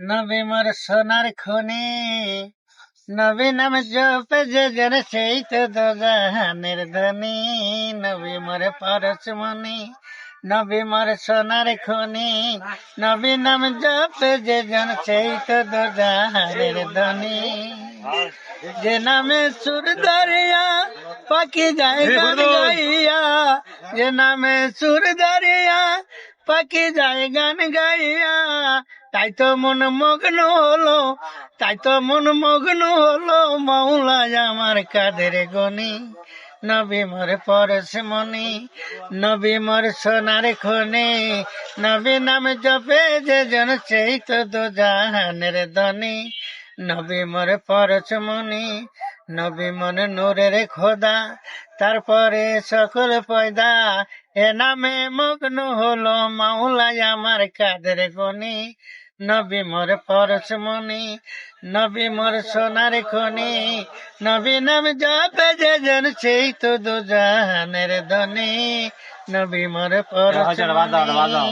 নবী মোর সোনার খনি, নবী নাম জপে যে জন সেই তো দোজাহানের ধনী। নবী মোর পরশমণি, নবী মোর সোনার খনি, নবী নাম জপে যে জন সেই তো দোজাহানের ধনী। যে নামে সুর দরিয়া পাখি যায় গান গাইয়া, যে নামে সুর দরিয়া পাখি যায় গান গাইয়া, তাই তো মন মগ্ন হলো, তাই তো মন মগ্ন হলো মৌলায় আমার কাদের গনি। নবী মোর পরশমণি, নবী মোর সোনার খনি, নবী নাম জপে যে জন সেই তো দোজাহানের ধনী। নবী মোর পরশমণি, নবী মন নূরের খোদা, তারপরে সকল পয়দা, এ নামে মগ্ন হলো মাওলায় আমার কাদের গনি। নবী মোর পরশমণি, নবী মোর সোনার খনি, নবী নাম জপে যে জন সেই তো দোজাহানের ধনী। নবী মোর পরশমণি।